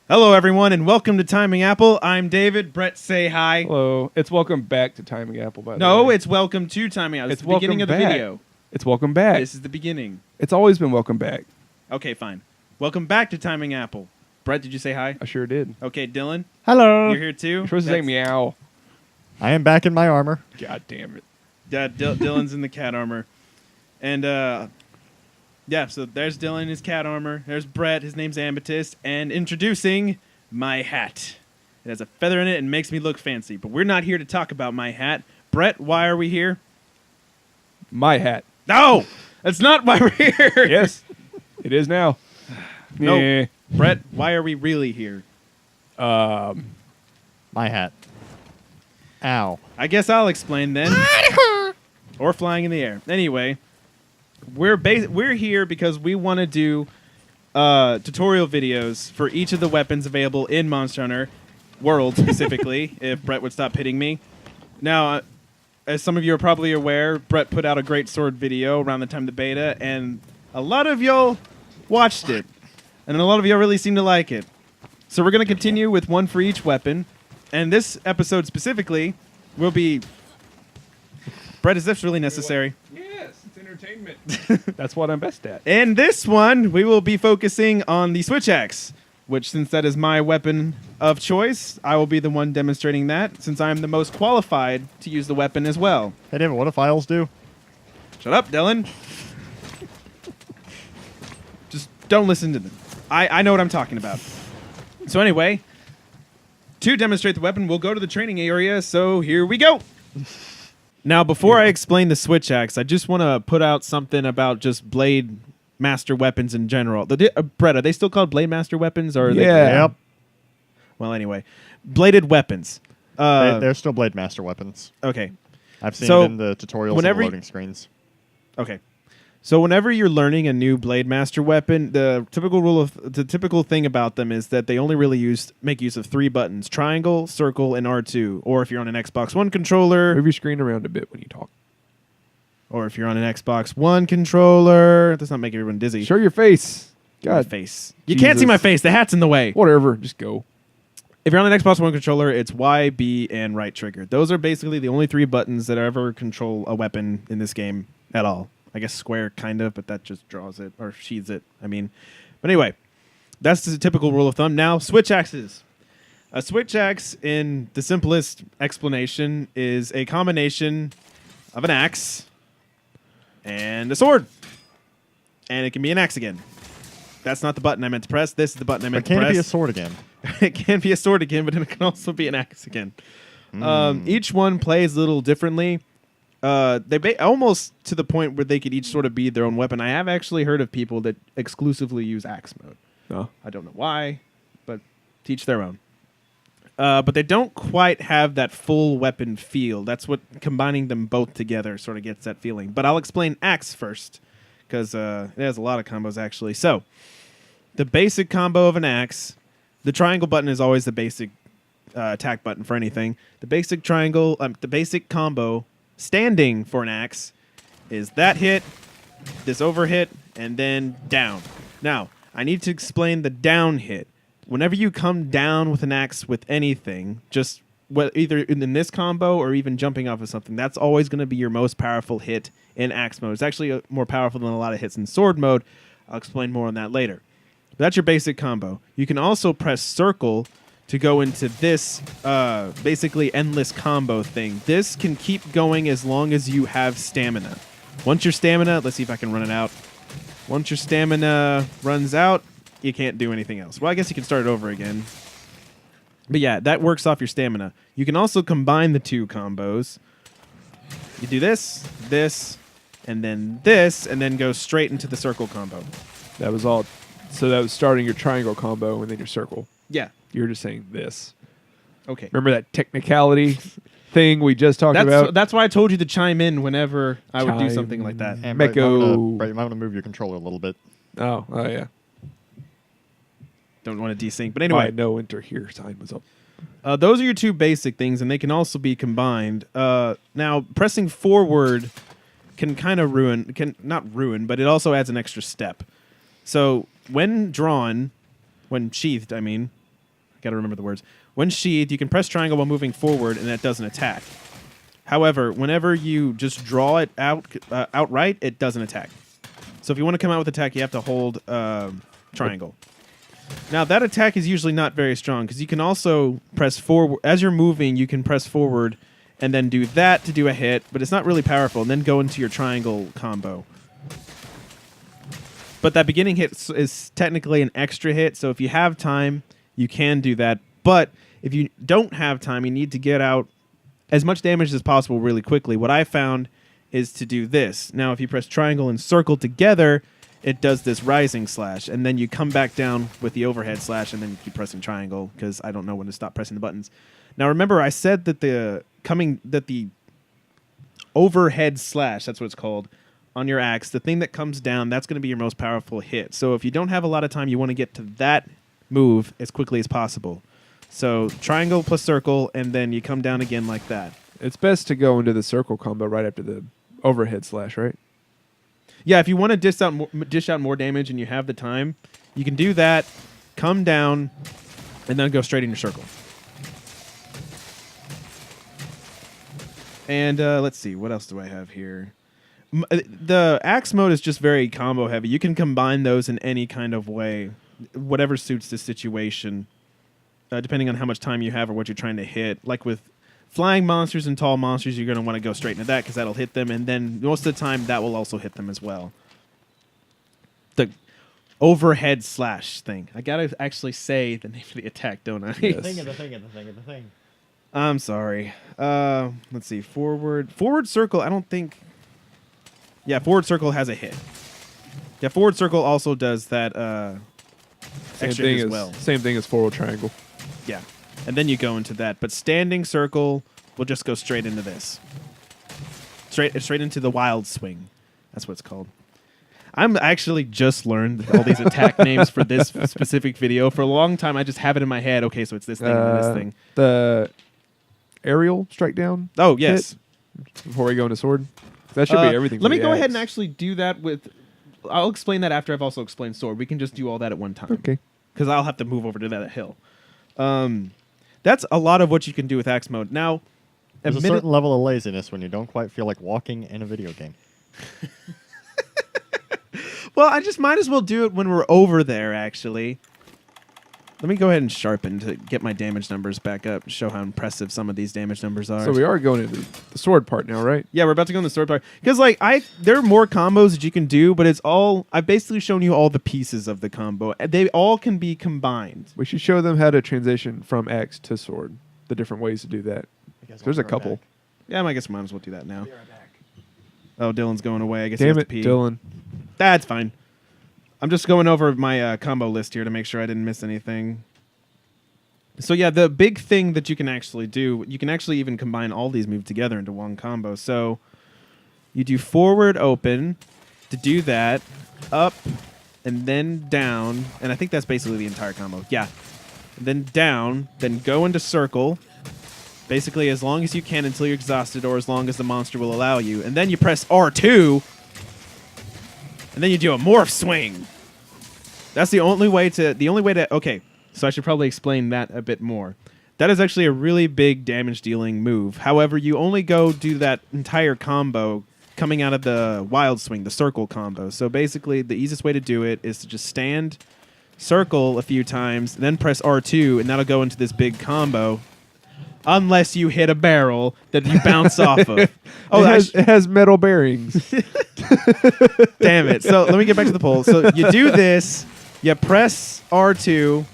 Hello, everyone, and welcome to TimingApple. I'm David. Brett, say hi. Hello. It's welcome back to TimingApple, by the way. No, it's welcome to TimingApple. It's the beginning of the video. It's welcome back. This is the beginning. It's always been welcome back. Okay, fine. Welcome back to TimingApple. Brett, did you say hi? I sure did. Okay, Dylan. Hello. You're here too? You're supposed to say meow. I am back in my armor. God damn it. Dylan's in the cat armor. And, yeah, so there's Dylan in his cat armor. There's Brett. His name's Amethyst. And introducing my hat. It has a feather in it and makes me look fancy. But we're not here to talk about my hat. Brett, why are we here? My hat. No! That's not why we're here! Yes, it is now. No. Yeah. Brett, why are we really here? My hat. Ow. I guess I'll explain then. Or flying in the air. Anyway, we're here because we want to do tutorial videos for each of the weapons available in Monster Hunter World, specifically, if Brett would stop hitting me. Now, as some of you are probably aware, Brett put out a great sword video around the time of the beta, and a lot of y'all watched it. And a lot of y'all really seem to like it. So we're going to continue with one for each weapon. And this episode specifically will be... Brett, is this really necessary? Yes, it's entertainment. That's what I'm best at. In this one, we will be focusing on the switch axe, which, since that is my weapon of choice, I will be the one demonstrating that, since I am the most qualified to use the weapon as well. Hey, David, what do files do? Shut up, Dylan. Just don't listen to them. I know what I'm talking about. So anyway, to demonstrate the weapon, we'll go to the training area, so here we go. Now, before I explain the switch axe, I just want to put out something about just Blade Master weapons in general. Brett, are they still called Blade Master weapons? Or are they? Yep. Well, anyway, bladed weapons. They're still Blade Master weapons. Okay. I've seen So, it in the tutorials and the loading screens. Okay. So whenever you're learning a new Blade Master weapon, the typical thing about them is that they only really make use of 3 buttons: triangle, circle, and R2. Or if you're on an Xbox One controller, Move your screen around a bit when you talk. or if you're on an Xbox One controller, does not make everyone dizzy. Show your face. My God. face. You can't see Jesus. my face. The hat's in the way. Whatever. Just go. If you're on an Xbox One controller, it's Y, B, and right trigger. Those are basically the only 3 buttons that ever control a weapon in this game at all. I guess square, kind of, but that just draws it, or sheathes it, I mean. But anyway, that's the typical rule of thumb. Now, switch axes. A switch axe, in the simplest explanation, is a combination of an axe and a sword. And it can be an axe again. That's not the button I meant to press. This is the button I meant to But press. can it be a sword again? It can be a sword again, but it can also be an axe again. Each one plays a little differently. Almost to the point where they could each sort of be their own weapon. I have actually heard of people that exclusively use axe mode. No. I don't know why, but teach their own. But they don't quite have that full weapon feel. That's what combining them both together sort of gets that feeling. But I'll explain axe first, because it has a lot of combos, actually. So, the basic combo of an axe, the triangle button is always the basic attack button for anything. The basic combo standing for an axe is that hit, this overhit, and then down. Now, I need to explain the down hit. Whenever you come down with an axe with anything, just either in this combo or even jumping off of something, that's always going to be your most powerful hit in axe mode. It's actually more powerful than a lot of hits in sword mode. I'll explain more on that later. But that's your basic combo. You can also press circle to go into this basically endless combo thing. This can keep going as long as you have stamina. Once your stamina, let's see if I can run it out. Once your stamina runs out, you can't do anything else. Well, I guess you can start it over again. But yeah, that works off your stamina. You can also combine the 2 combos. You do this, and then go straight into the circle combo. That was all. So that was starting your triangle combo and then your circle. Yeah. You were just saying this. Okay. Remember that technicality thing we just talked about? That's why I told you to chime in whenever I would do something like that. And Brett, Meko. you might want to move your controller a little bit. Oh yeah. Don't want to desync. But anyway. No enter here sign was up. Those are your 2 basic things, and they can also be combined. Now, pressing forward can kind of not ruin, but it also adds an extra step. So when sheathed, got to remember the words. When sheathed, you can press triangle while moving forward, and that doesn't attack. However, whenever you just draw it out outright, it doesn't attack. So if you want to come out with attack, you have to hold triangle. Now, that attack is usually not very strong because you can also press forward. As you're moving, you can press forward and then do that to do a hit, but it's not really powerful, and then go into your triangle combo. But that beginning hit is technically an extra hit, so if you have time, you can do that. But if you don't have time, you need to get out as much damage as possible really quickly. What I found is to do this. Now, if you press triangle and circle together, it does this rising slash, and then you come back down with the overhead slash, and then you keep pressing triangle because I don't know when to stop pressing the buttons. Now, remember, I said that the overhead slash, that's what it's called, on your axe, the thing that comes down, that's going to be your most powerful hit. So if you don't have a lot of time, you want to get to that move as quickly as possible. So triangle plus circle, and then you come down again like that. It's best to go into the circle combo right after the overhead slash, right? Yeah, if you want to dish out more damage and you have the time, you can do that, come down, and then go straight into circle. And let's see, what else do I have here? The axe mode is just very combo heavy. You can combine those in any kind of way, whatever suits the situation, depending on how much time you have or what you're trying to hit. Like with flying monsters and tall monsters, you're going to want to go straight into that because that'll hit them, and then most of the time that will also hit them as well. The overhead slash thing. I got to actually say the name of the attack, don't I? Yes. The thing. I'm sorry. Let's see. Forward circle, I don't think... Yeah, forward circle has a hit. Yeah, forward circle also does that extra hit as well. Same thing as forward triangle. Yeah. And then you go into that. But standing circle will just go straight into this. Straight into the wild swing. That's what it's called. I'm actually just learned all these attack names for this specific video. For a long time, I just have it in my head. Okay, so it's this thing and this thing. The aerial strike down? Oh, yes. Before we go into sword? That should be everything. Let me go ahead and actually do that with... I'll explain that after I've also explained sword. We can just do all that at one time. Okay. Because I'll have to move over to that hill. That's a lot of what you can do with axe mode. Now, there's a certain level of laziness when you don't quite feel like walking in a video game. Well, I just might as well do it when we're over there, actually. Let me go ahead and sharpen to get my damage numbers back up to show how impressive some of these damage numbers are. So we are going into the sword part now, right? Yeah, we're about to go in the sword part. Because, like, there are more combos that you can do, but it's all... I've basically shown you all the pieces of the combo. They all can be combined. We should show them how to transition from axe to sword. The different ways to do that. There's a couple. Back. Yeah, I guess we might as well do that now. Be right back. Oh, Dylan's going away. I guess Damn he has it, to pee. Dylan. That's fine. I'm just going over my combo list here to make sure I didn't miss anything. So yeah, the big thing that you can actually do, you can actually even combine all these moves together into one combo. So you do forward open to do that, up and then down, and I think that's basically the entire combo. Yeah. And then down, then go into circle, basically as long as you can until you're exhausted or as long as the monster will allow you. And then you press R2, and then you do a morph swing. That's the only way to, okay. So I should probably explain that a bit more. That is actually a really big damage dealing move. However, you only go do that entire combo coming out of the wild swing, the circle combo. So basically, the easiest way to do it is to just stand, circle a few times, then press R2, and that'll go into this big combo. Unless you hit a barrel that you bounce off of. Oh, it has metal bearings. Damn it. So let me get back to the poll. So you do this, you press R2,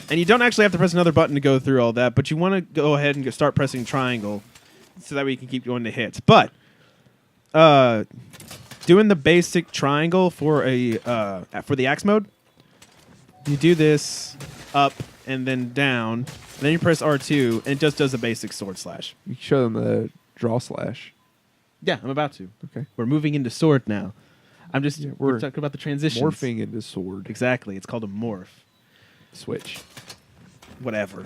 and you don't actually have to press another button to go through all that, but you want to go ahead and start pressing triangle so that way you can keep going to hits. But doing the basic triangle for the axe mode, you do this up and then down, and then you press R2, and it just does a basic sword slash. You can show them the draw slash. Yeah, I'm about to. Okay. We're moving into sword now. We're talking about the transitions. Morphing into sword. Exactly. It's called a morph. Switch. Whatever.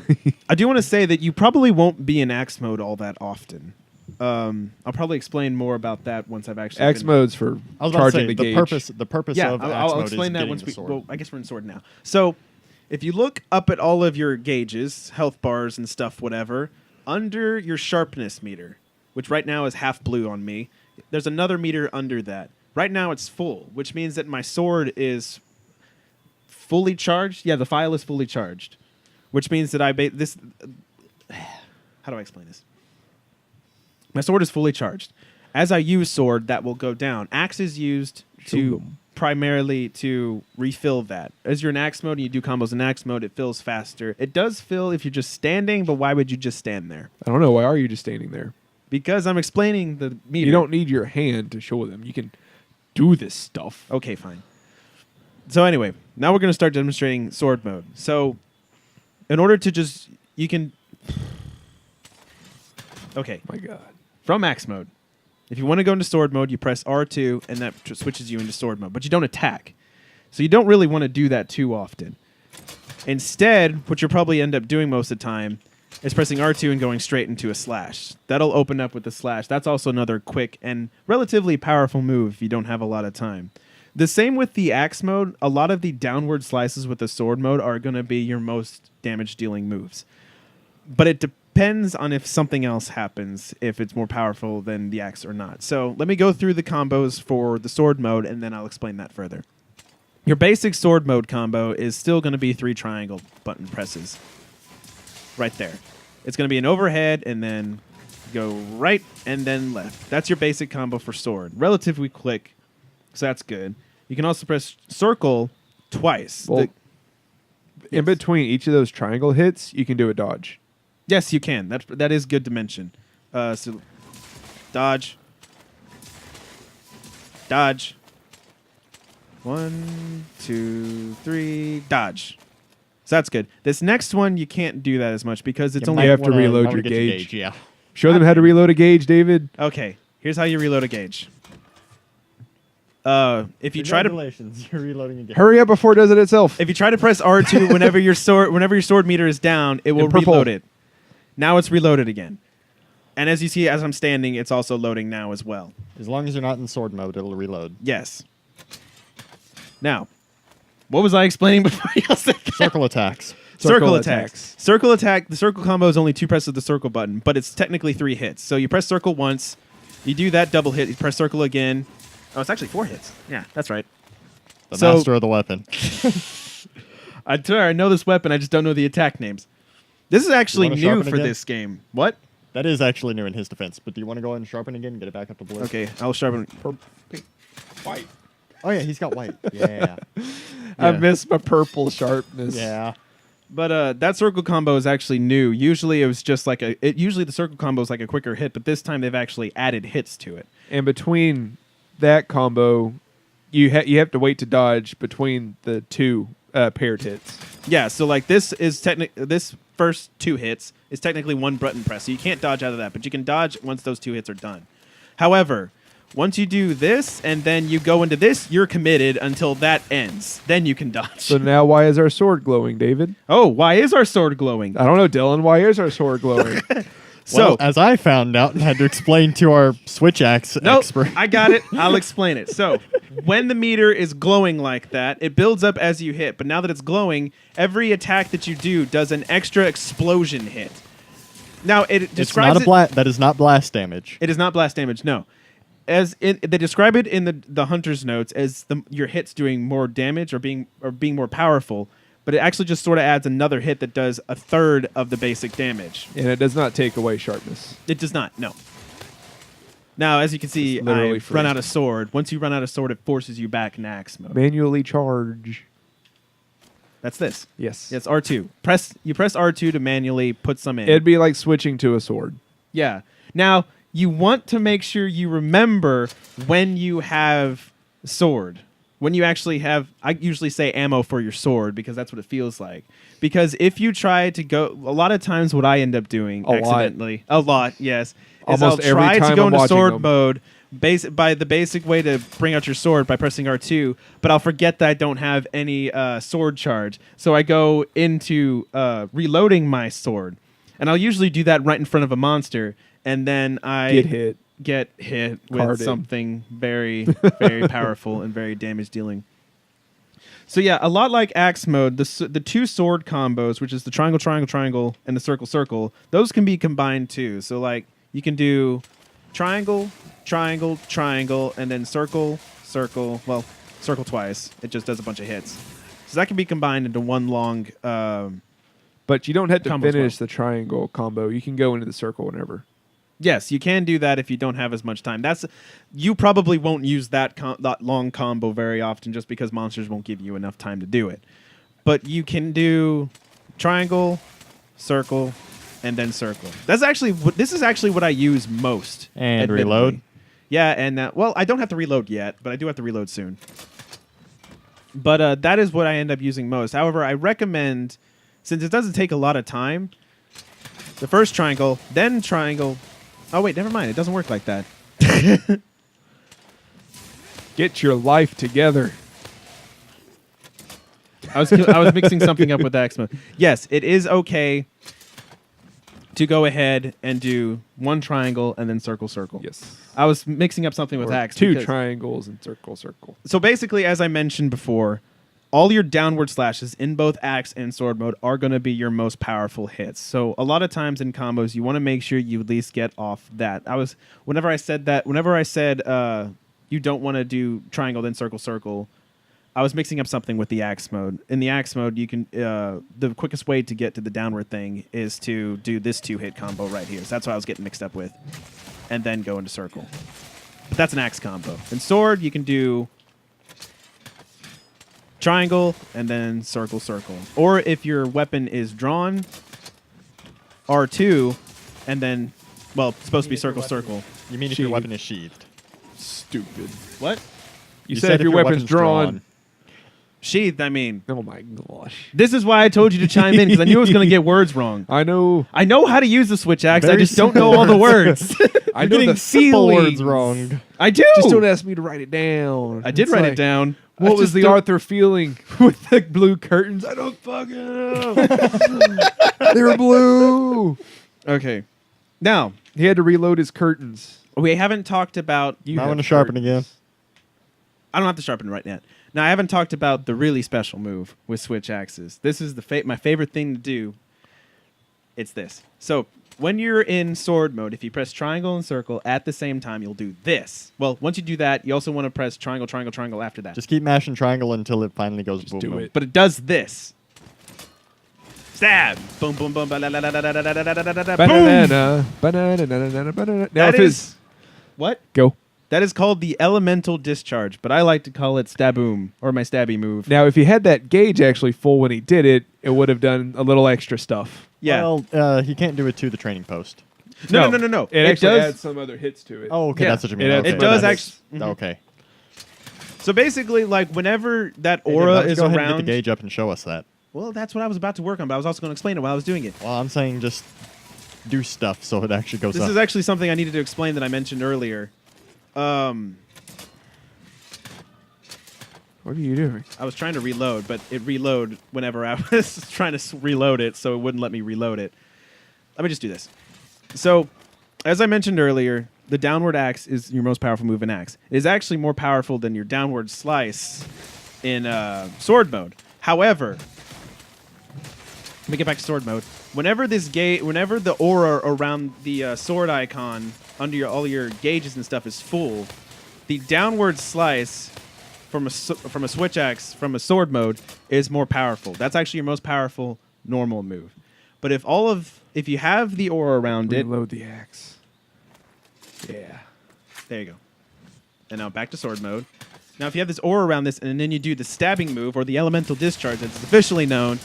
I do want to say that you probably won't be in axe mode all that often. I'll probably explain more about that once I've actually... Axe mode's for charging the gauge. The purpose of axe I'll mode explain is that once the sword. well, I guess we're in sword now. So If you look up at all of your gauges, health bars and stuff, whatever, under your sharpness meter, which right now is half blue on me, there's another meter under that. Right now it's full, which means that my sword is fully charged. Yeah, the file is fully charged, which means that this. How do I explain this? My sword is fully charged. As I use sword, that will go down. Axe is used to primarily to refill that. As you're in axe mode and you do combos in axe mode, it fills faster. It does fill if you're just standing, but why would you just stand there? I don't know. Why are you just standing there? Because I'm explaining the meter. You don't need your hand to show them. You can do this stuff. Okay, fine. So anyway, now we're going to start demonstrating sword mode. So in order to just, you can... Okay. My God. From axe mode, if you want to go into sword mode, you press R2, and that switches you into sword mode. But you don't attack. So you don't really want to do that too often. Instead, what you'll probably end up doing most of the time is pressing R2 and going straight into a slash. That'll open up with the slash. That's also another quick and relatively powerful move if you don't have a lot of time. The same with the axe mode. A lot of the downward slices with the sword mode are going to be your most damage-dealing moves. But it depends on if something else happens, if it's more powerful than the axe or not. So let me go through the combos for the sword mode, and then I'll explain that further. Your basic sword mode combo is still going to be 3 triangle button presses. Right there. It's going to be an overhead, and then go right and then left. That's your basic combo for sword. Relatively quick, so that's good. You can also press circle twice. Well, in between each of those triangle hits, you can do a dodge. Yes, you can. That is good to mention. So, dodge. Dodge. 1, 2, 3, dodge. So that's good. This next one, you can't do that as much because it's You only... You have to might reload wanna your get gauge. Yeah. Show them how to reload a gauge, David. Okay, here's how you reload a gauge. If you try to... Congratulations, you're reloading again. Hurry up before it does it itself. If you try to press R2 whenever your sword meter is down, it will In purple. reload it. Now it's reloaded again. And as you see, as I'm standing, it's also loading now as well. As long as you're not in sword mode, it'll reload. Yes. Now, what was I explaining before you said that? Circle attacks. Circle attacks. Circle attack. The circle combo is only 2 presses of the circle button, but it's technically 3 hits. So you press circle once, you do that double hit, you press circle again. Oh, it's actually 4 hits. Yeah, that's right. The So- master of the weapon. I know this weapon, I just don't know the attack names. This is actually wanna new sharpen for again? this game. What? That is actually new in his defense, but do you want to go ahead and sharpen again and get it back up to blue? Okay, I'll sharpen. White. Oh, yeah, he's got white. Yeah. I Yeah. miss my purple sharpness. Yeah. But that circle combo is actually new. Usually it was just like usually the circle combo is like a quicker hit, but this time they've actually added hits to it. And between that combo, you have to wait to dodge between the 2 paired hits. Yeah, so like this first 2 hits is technically 1 button press, so you can't dodge out of that, but you can dodge once those 2 hits are done. However, once you do this and then you go into this, you're committed until that ends. Then you can dodge. So now, why is our sword glowing, David? Oh, why is our sword glowing? I don't know, Dylan. Why is our sword glowing? So, Well, as I found out and had to explain to our switch axe no, expert. I got it. I'll explain it. So, when the meter is glowing like that, it builds up as you hit. But now that it's glowing, every attack that you do does an extra explosion hit. Now, it It's describes not that is not blast damage. It is not blast damage, no. They describe it in the hunter's notes as your hits doing more damage or being more powerful, but it actually just sort of adds another hit that does a third of the basic damage. And it does not take away sharpness. It does not, no. Now, as you can see, It's literally I free. run out of sword. Once you run out of sword, it forces you back in axe mode. Manually charge. That's this. Yes. It's R2. You press R2 to manually put some in. It'd be like switching to a sword. Yeah. Now, you want to make sure you remember when you have sword. When you actually have, I usually say ammo for your sword because that's what it feels like. Because if you try to go, a lot of times what I end up doing accidentally, a lot, yes, is Almost I'll try every time to go I'm into watching sword them. mode by the basic way to bring out your sword by pressing R2, but I'll forget that I don't have any sword charge. So I go into reloading my sword. And I'll usually do that right in front of a monster. And then I get hit with Carded. something very, very powerful and very damage dealing. So yeah, a lot like axe mode, the two sword combos, which is the triangle, triangle, triangle, and the circle, circle, those can be combined too. So like you can do triangle, triangle, triangle, and then circle, circle. Well, circle twice. It just does a bunch of hits. So that can be combined into one long. But you don't have to Combo as finish well. the triangle combo. You can go into the circle whenever. Yes, you can do that if you don't have as much time. You probably won't use that long combo very often, just because monsters won't give you enough time to do it. But you can do triangle, circle, and then circle. This is actually what I use most. And admittedly. reload? Yeah, and well, I don't have to reload yet, but I do have to reload soon. But that is what I end up using most. However, I recommend, since it doesn't take a lot of time, the first triangle, then triangle. Oh, wait, never mind. It doesn't work like that. Get your life together. I was mixing something up with axe mode. Yes, it is okay to go ahead and do one triangle and then circle, circle. Yes. I was mixing up something with Or axe. two because- triangles and circle, circle. So basically, as I mentioned before, all your downward slashes in both axe and sword mode are going to be your most powerful hits. So a lot of times in combos, you want to make sure you at least get off that. Whenever I said you don't want to do triangle then circle, circle, I was mixing up something with the axe mode. In the axe mode, you can the quickest way to get to the downward thing is to do this 2-hit combo right here. So that's what I was getting mixed up with, and then go into circle. But that's an axe combo. In sword, you can do triangle and then circle, circle. Or if your weapon is drawn, R2, and then, well, it's supposed to be circle, circle. You mean if your Sheathed. weapon is sheathed? Stupid. What? You said if your weapon's drawn. Sheathed, I mean. Oh my gosh. This is why I told you to chime in, because I knew I was going to get words wrong. I know. I know how to use the switch axe, I Very just don't know all the words. I You're know getting the simple words feelings. wrong. I do! Just don't ask me to write it down. I did It's write like, it down. What I was just the don't- Arthur feeling with the blue curtains? I don't fucking know. They were blue. Okay. Now, He had to reload his curtains. we haven't talked about... Now I'm gonna sharpen again. I don't have to sharpen right yet. Now, I haven't talked about the really special move with switch axes. This is my favorite thing to do. It's this. So, when you're in sword mode, if you press triangle and circle at the same time, you'll do this. Well, once you do that, you also want to press triangle, triangle, triangle after that. Just keep mashing triangle until it finally goes boom, do boom. it. But it does this. Stab. Boom, boom, boom. Ba-la-la-la-la-la-la-la-la-la-la-la. Boom. Banana, banana, banana. Now That if is... his What? go. That is called the elemental discharge, but I like to call it staboom, or my stabby move. Now if he had that gauge actually full when he did it, it would have done a little extra stuff. Yeah. Well, he can't do it to the training post. No. It actually adds some other hits to it. Oh, okay, Yeah. that's what you mean. It adds Okay. It does That's- actually... Okay. So basically, like, whenever that Hey, aura let's is go ahead and around... get the gauge up and show us that. Well, that's what I was about to work on, but I was also going to explain it while I was doing it. Well, I'm saying just do stuff so it actually goes This up. is actually something I needed to explain that I mentioned earlier. What are you doing? I was trying to reload, but it reloaded whenever I was trying to reload it, so it wouldn't let me reload it. Let me just do this. So, as I mentioned earlier, the downward axe is your most powerful move in axe. It is actually more powerful than your downward slice in sword mode. However, let me get back to sword mode. Whenever the aura around the sword icon under all your gauges and stuff is full, the downward slice from a switch axe from a sword mode is more powerful. That's actually your most powerful normal move. But if you have the aura around it, Reload the axe. Yeah. there you go. And now back to sword mode. Now if you have this aura around this and then you do the stabbing move or the elemental discharge as it's officially known,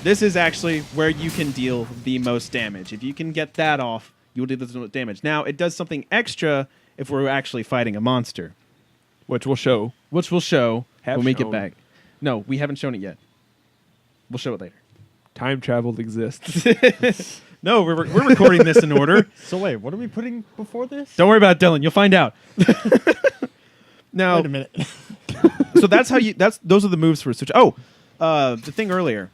this is actually where you can deal the most damage. If you can get that off, you will do the most damage. Now it does something extra if we're actually fighting a monster, Which will show. which we'll show Have when we get shown. back. No, we haven't shown it yet. We'll show it later. Time travel exists. No, we're recording this in order. So wait, what are we putting before this? Don't worry about it, Dylan. You'll find out. Now, Wait a minute. so those are the moves for a switch. Oh, the thing earlier.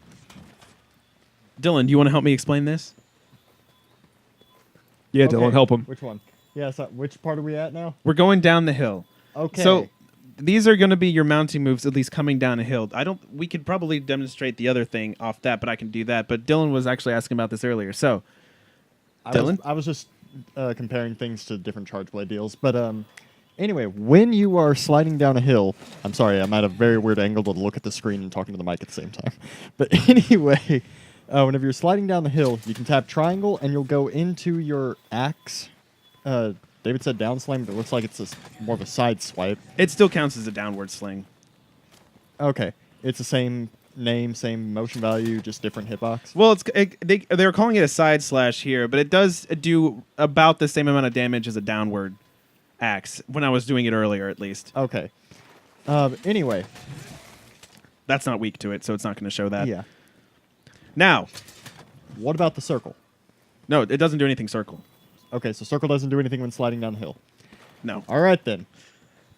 Dylan, do you want to help me explain this? Yeah, Okay, Dylan, help him. Which one? Yeah, so which part are we at now? We're going down the hill. Okay. So these are going to be your mounting moves, at least coming down a hill. We could probably demonstrate the other thing off that, but I can do that. But Dylan was actually asking about this earlier. So, Dylan? I was just comparing things to different charge blade deals. But anyway, when you are sliding down a hill, I'm sorry, I'm at a very weird angle to look at the screen and talking to the mic at the same time. But anyway, whenever you're sliding down the hill, you can tap triangle and you'll go into your axe. David said down slam, but it looks like it's more of a side swipe. It still counts as a downward sling. Okay. It's the same name, same motion value, just different hitbox. Well, they're calling it a side slash here, but it does do about the same amount of damage as a downward axe when I was doing it earlier, at least. Okay. Anyway. That's not weak to it, so it's not going to show that. Yeah. Now. What about the circle? No, it doesn't do anything circle. Okay, so circle doesn't do anything when sliding down the hill. No. All right, then.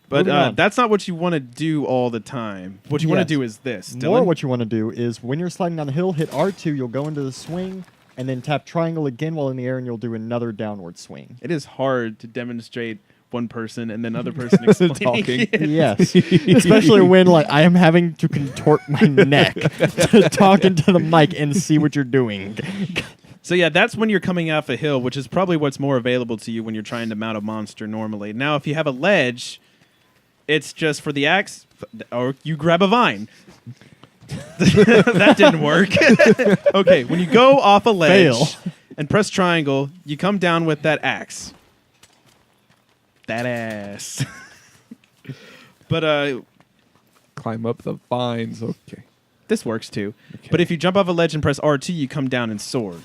But that's not what you want to do all the time. What you want to do is this. Dylan? More what you want to do is when you're sliding down the hill, hit R2, you'll go into the swing, and then tap triangle again while in the air, and you'll do another downward swing. It is hard to demonstrate one person and then other person explaining Talking. it. Yes. Especially when I am having to contort my neck to talk into the mic and see what you're doing. So yeah, that's when you're coming off a hill, which is probably what's more available to you when you're trying to mount a monster normally. Now, if you have a ledge, it's just for the axe, or you grab a vine. That didn't work. Okay, when you go off a ledge and press triangle, you come down with that axe. That ass. But Climb up the vines. Okay. this works too. Okay. But if you jump off a ledge and press R2, you come down in sword.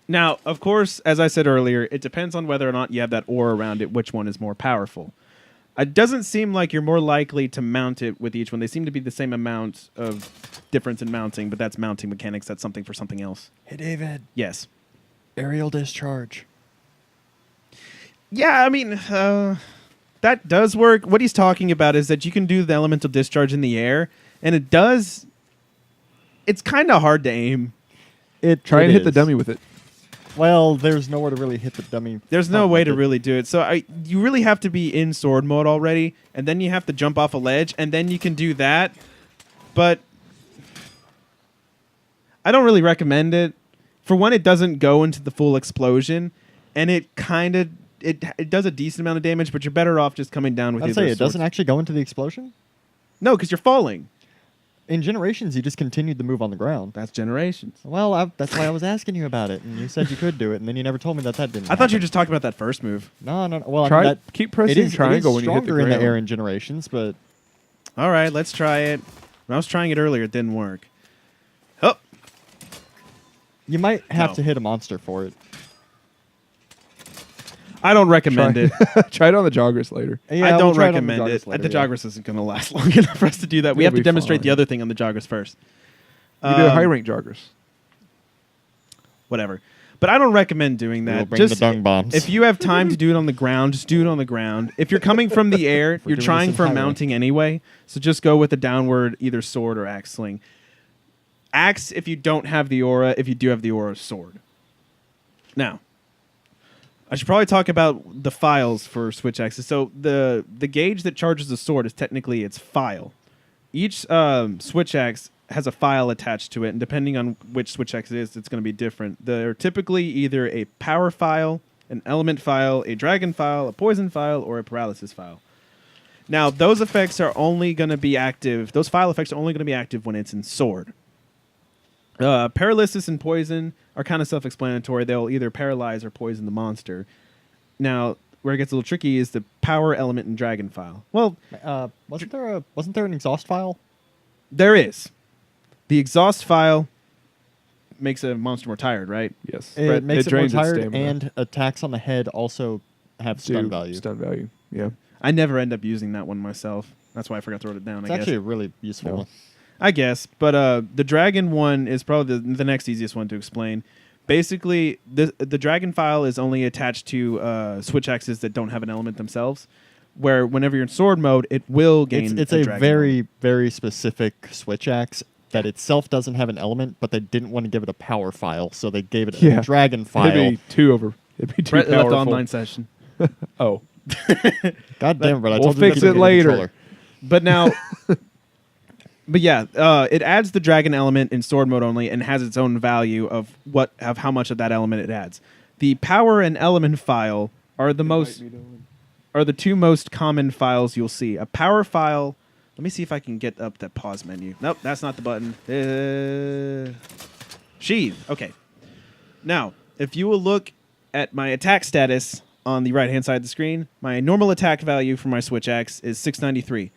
Now, of course, as I said earlier, it depends on whether or not you have that ore around it, which one is more powerful. It doesn't seem like you're more likely to mount it with each one. They seem to be the same amount of difference in mounting, but that's mounting mechanics. That's something for something else. Hey, David. Yes. Aerial discharge. Yeah, I mean, that does work. What he's talking about is that you can do the elemental discharge in the air, and it does... It's kind of hard to aim. Try and hit the dummy with it. Well, there's nowhere to really hit the dummy. There's no way to really do it. So you really have to be in sword mode already, and then you have to jump off a ledge, and then you can do that. But I don't really recommend it. For one, it doesn't go into the full explosion, and it kind of it does a decent amount of damage, but you're better off just coming down with I'd either say it swords. doesn't actually go into the explosion? No, because you're falling. In Generations, you just continued the move on the ground. That's Generations. Well, that's why I was asking you about it, and you said you could do it, and then you never told me that didn't I thought you were happen. just talking about that first move. No. Well, Try, I mean, keep pressing it is triangle when you hit the stronger in ground. the air in Generations, but... All right, let's try it. When I was trying it earlier, it didn't work. Oh. You might have No. to hit a monster for it. I don't recommend it. Try it on the joggers later. Yeah, I we'll don't try it on the recommend it. joggers later, The yeah. joggers isn't going to last long enough for us to do that. We It'll have to be demonstrate the fine. other thing on the joggers first. You do high rank joggers. Whatever. But I don't recommend doing We will that. bring the dung bombs. If you have time to do it on the ground, just do it on the ground. If you're coming from the air, We're you're doing trying this in for high mounting anyway. So just go with the downward either sword or axe sling. Axe if you don't have the aura. If you do have the aura, sword. Now, I should probably talk about the files for switch axes. So the gauge that charges the sword is technically its file. Each switch axe has a file attached to it, and depending on which switch axe it is, it's going to be different. They're typically either a power file, an element file, a dragon file, a poison file, or a paralysis file. Now, those effects are only going to be active. Those file effects are only going to be active when it's in sword. Paralysis and poison are kind of self-explanatory. They'll either paralyze or poison the monster. Now, where it gets a little tricky is the power element and dragon file. Well, Wasn't there an exhaust file? there is. The exhaust file makes a monster more tired, right? Yes. It But makes it more drains its tired, stamina. and attacks on the head also have stun Do value. Stun value. Yeah. I never end up using that one myself. That's why I forgot to write it down, It's I guess. actually a really useful No. one. I guess. But the dragon one is probably the next easiest one to explain. Basically, the dragon file is only attached to switch axes that don't have an element themselves, where whenever you're in sword mode, it will gain It's a dragon very, element. very specific switch axe that itself doesn't have an element, but they didn't want to give it a power file, so they gave it Yeah. a dragon file. It'd be too over. It'd be too Brett left the powerful. online session. Oh. God damn it, but I We'll told you fix that's a it good later. controller. But now, but yeah, it adds the dragon element in sword mode only and has its own value of how much of that element it adds. The power and element file are the two most common files you'll see. A power file. Let me see if I can get up that pause menu. Nope, that's not the button. Sheath. Okay. Now, if you will look at my attack status on the right-hand side of the screen, my normal attack value for my switch axe is 693.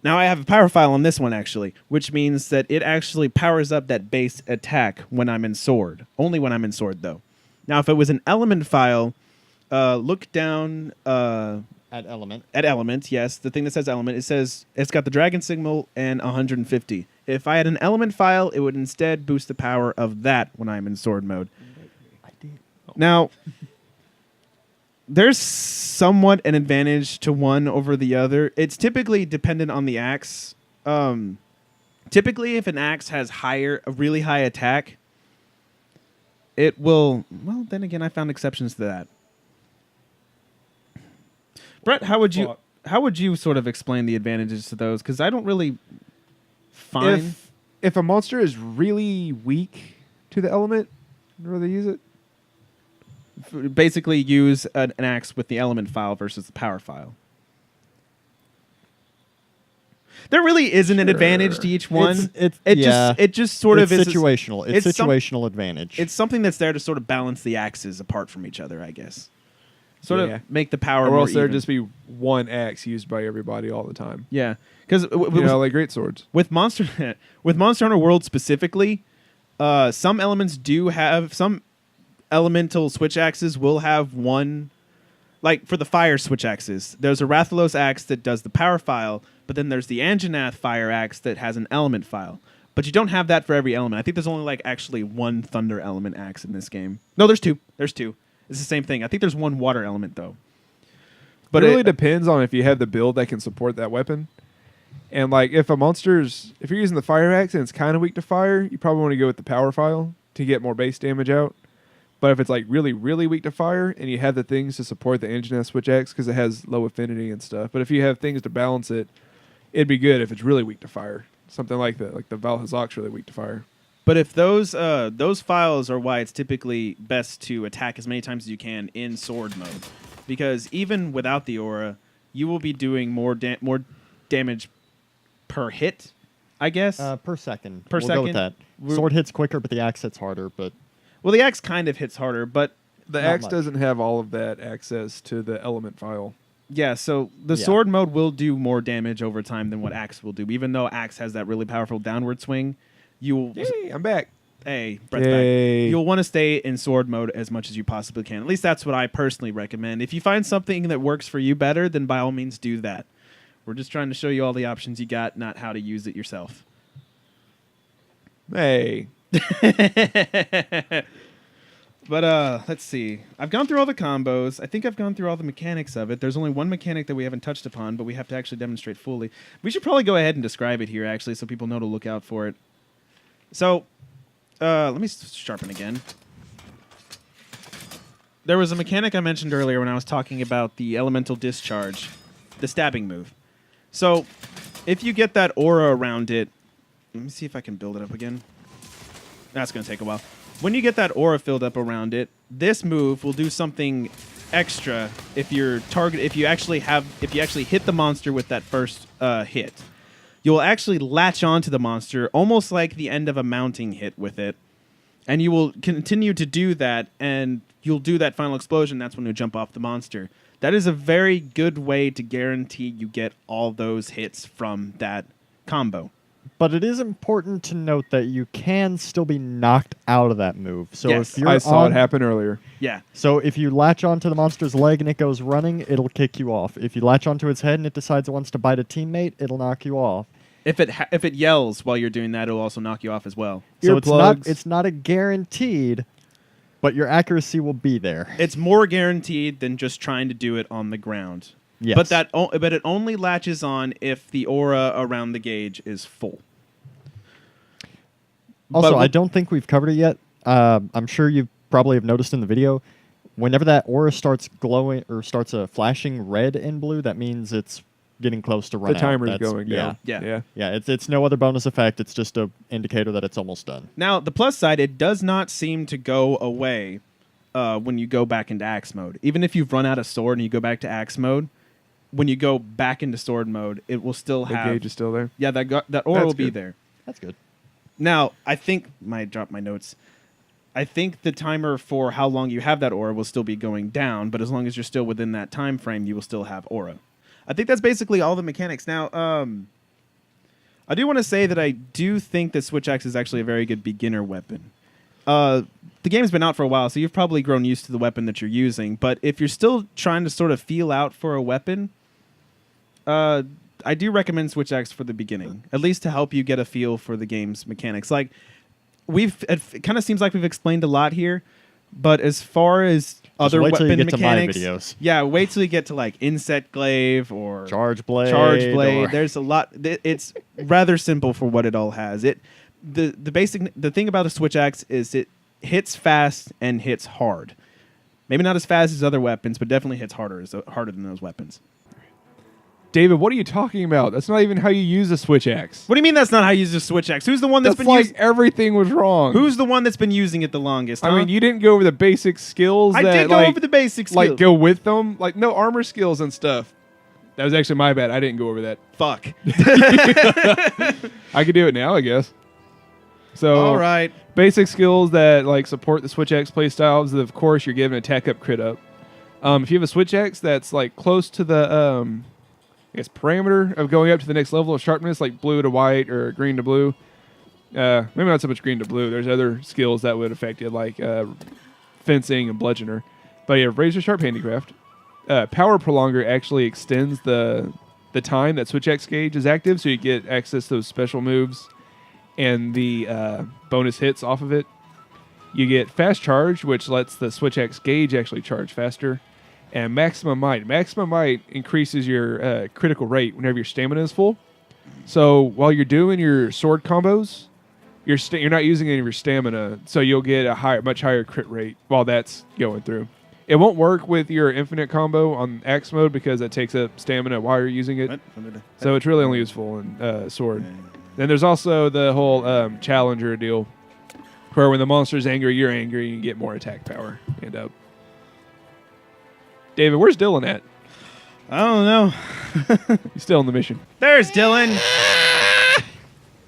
Now, I have a power file on this one, actually, which means that it actually powers up that base attack when I'm in sword. Only when I'm in sword, though. Now, if it was an element file, look down... At element. At element, yes. The thing that says element, it says it's got the dragon signal and 150. If I had an element file, it would instead boost the power of that when I'm in sword mode. Now, there's somewhat an advantage to one over the other. It's typically dependent on the axe. Typically, if an axe has a really high attack, it will... Well, then again, I found exceptions to that. Brett, how would you sort of explain the advantages to those? Because I don't really find... If a monster is really weak to the element, I'd rather use it. Basically use an axe with the element file versus the power file. There really isn't an advantage to each one. It just sort of is situational. It's situational advantage. It's something that's there to sort of balance the axes apart from each other, I guess. Sort of make the power or more else there'd even. just be one axe used by everybody all the time. Yeah, because like great swords with Monster Hunter World specifically, some elements do have some elemental switch axes will have one. Like for the fire switch axes, there's a Rathalos axe that does the power file, but then there's the Anjanath fire axe that has an element file. But you don't have that for every element. I think there's only actually one thunder element axe in this game. No, there's two. It's the same thing. I think there's one water element, though. But it really depends on if you have the build that can support that weapon. And, if you're using the fire axe and it's kind of weak to fire, you probably want to go with the power file to get more base damage out. But if it's, really, really weak to fire and you have the things to support the Anjanath switch axe because it has low affinity and stuff. But if you have things to balance it, it'd be good if it's really weak to fire. Something like that, like the Valhazak's really weak to fire. But if those files are why it's typically best to attack as many times as you can in sword mode, because even without the aura, you will be doing more damage per hit, I guess. Per second. Per we'll second. Go with that. Sword hits quicker, but the axe hits harder. But the axe kind of hits harder, but the axe doesn't have all of that access to the element file. Yeah, so the sword mode will do more damage over time than what axe will do. Even though axe has that really powerful downward swing. Hey, I'm back. Hey, Brett's back. You'll want to stay in sword mode as much as you possibly can. At least that's what I personally recommend. If you find something that works for you better, then by all means do that. We're just trying to show you all the options you got, not how to use it yourself. Hey. But let's see. I've gone through all the combos. I think I've gone through all the mechanics of it. There's only one mechanic that we haven't touched upon, but we have to actually demonstrate fully. We should probably go ahead and describe it here, actually, so people know to look out for it. So, let me sharpen again. There was a mechanic I mentioned earlier when I was talking about the elemental discharge, the stabbing move. So, if you get that aura around it, let me see if I can build it up again. That's going to take a while. When you get that aura filled up around it, this move will do something extra if you actually hit the monster with that first hit. You'll actually latch onto the monster almost like the end of a mounting hit with it. And you will continue to do that, and you'll do that final explosion. That's when you jump off the monster. That is a very good way to guarantee you get all those hits from that combo. But it is important to note that you can still be knocked out of that move. So yes, if I saw it happen earlier. Yeah. So if you latch onto the monster's leg and it goes running, it'll kick you off. If you latch onto its head and it decides it wants to bite a teammate, it'll knock you off. If it yells while you're doing that, it'll also knock you off as well. So it's not a guaranteed, but your accuracy will be there. It's more guaranteed than just trying to do it on the ground. Yes. But it only latches on if the aura around the gauge is full. Also, I don't think we've covered it yet. I'm sure you probably have noticed in the video, whenever that aura starts glowing or starts flashing red and blue, that means it's getting close to The run out. timer's That's- going yeah. down. Yeah. Yeah, it's no other bonus effect. It's just a indicator that it's almost done. Now, the plus side, it does not seem to go away when you go back into axe mode. Even if you've run out of sword and you go back to axe mode, when you go back into sword mode, it will still The have... gauge is still there. Yeah, that aura That's will be good. there. That's good. Now, I think... I dropped my notes. I think the timer for how long you have that aura will still be going down, but as long as you're still within that time frame, you will still have aura. I think that's basically all the mechanics. Now, I do want to say that I do think that Switch Axe is actually a very good beginner weapon. The game's been out for a while, so you've probably grown used to the weapon that you're using. But if you're still trying to sort of feel out for a weapon, I do recommend Switch Axe for the beginning, at least to help you get a feel for the game's mechanics. Like, it kind of seems like we've explained a lot here, but as far as other wait till weapon you get mechanics, to my videos. yeah, wait till you get to like Inset Glaive or Charge blade. Blade. or- There's a lot. It's rather simple for what it all has. The thing about the Switch Axe is it hits fast and hits hard. Maybe not as fast as other weapons, but definitely hits harder than those weapons. David, what are you talking about? That's not even how you use a Switch Axe. What do you mean that's not how you use the Switch Axe? Who's the one that's That's been like using? everything was wrong. Who's the one that's been using it the longest? I huh? mean, you didn't go over the basic skills. I that, did go like, over the basic skills. Like, go with them. Like, no armor skills and stuff. That was actually my bad. I didn't go over that. Fuck. I could do it now, I guess. So, All right. basic skills that like support the Switch Axe playstyles. Of course, you're given attack up, crit up. If you have a Switch Axe that's like close to the I guess parameter of going up to the next level of sharpness, like blue to white or green to blue. Maybe not so much green to blue. There's other skills that would affect it, like fencing and bludgeoner. But yeah, razor sharp handicraft. Power prolonger actually extends the time that Switch Axe gauge is active, so you get access to those special moves and the bonus hits off of it. You get fast charge, which lets the Switch Axe gauge actually charge faster. And maximum might. Maximum might increases your critical rate whenever your stamina is full. So while you're doing your sword combos, you're not using any of your stamina, so you'll get a much higher crit rate while that's going through. It won't work with your infinite combo on axe mode because it takes up stamina while you're using it. So it's really only useful in sword. Then there's also the whole challenger deal, where when the monster's angry, you're angry, and you get more attack power. And David, where's Dylan at? I don't know. He's still on the mission. There's Dylan.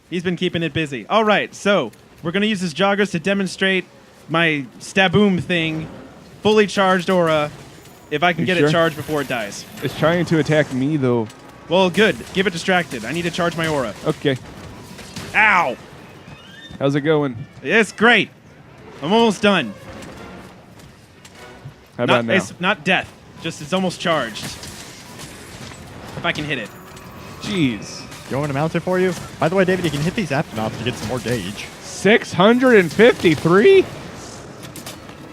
He's been keeping it busy. All right, so we're going to use this joggers to demonstrate my Staboom thing, fully charged aura, if I can get sure? it charged before it dies. It's trying to attack me, though. Well, good. Give it distracted. I need to charge my aura. Okay. Ow! How's it going? It's great. I'm almost done. How about now? It's not death. Just it's almost charged. If I can hit it. Jeez. You want me to mount it for you? By the way, David, you can hit these after to get some more gauge. 653?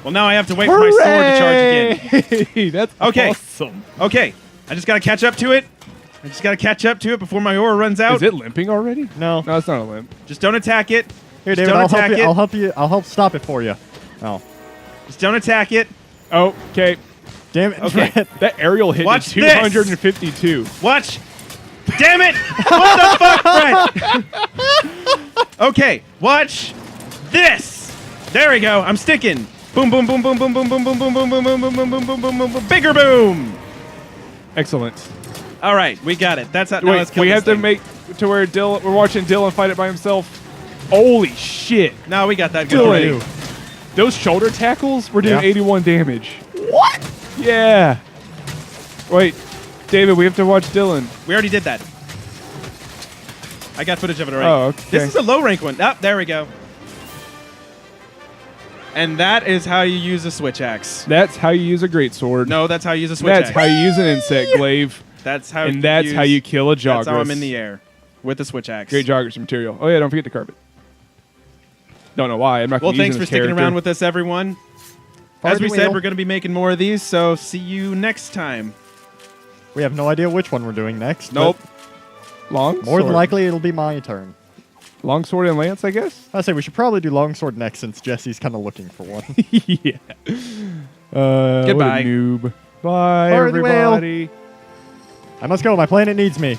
Well, now I have to wait for my sword to charge again. Hooray! That's Okay. awesome. Okay. I just got to catch up to it. Before my aura runs out. Is it limping already? No. No, it's not a limp. Just don't attack it. Here, Just David, don't I'll attack help you. it. I'll help you. I'll help stop it for you. Oh, Just don't attack it. Oh, okay. damn it! Okay. That aerial hit Watch is this. 252. Watch. Damn it! What the fuck, Brett? Okay, watch this. There we go. I'm sticking. Boom, boom, boom, boom, boom, boom, boom, boom, boom, boom, boom, boom, boom, boom, boom, boom, boom, boom, boom. Bigger boom. Excellent. All right, we got it. That's how. now let's Wait, kill we this have to thing. make to where we're watching Dylan fight it by himself. Holy shit. No, we got that good Dylan. already. Those shoulder tackles were doing Yeah. 81 damage. What? Yeah. Wait, David, we have to watch Dylan. We already did that. I got footage of it already. Oh, okay. This is a low rank one. Ah, there we go. And that is how you use a switch axe. That's how you use a greatsword. No, that's how you use a switch That's axe. how you use an insect glaive. That's how. And that's how you kill a jogger. That's how I'm in the air with the switch axe. Great joggers material. Oh yeah, don't forget the carpet. Don't know why. I'm not Well, going to use thanks it for as sticking character. around with us, everyone. As we said, we're going to be making more of these, so see you next time. We have no idea which one we're doing next. but Nope. Long More than sword. likely, it'll be my turn. Longsword and lance, I guess. I say we should probably do longsword next since Jesse's kind of looking for one. Yeah. What a Goodbye. noob. Bye, Fire the whale. everybody. I must go. My planet needs me.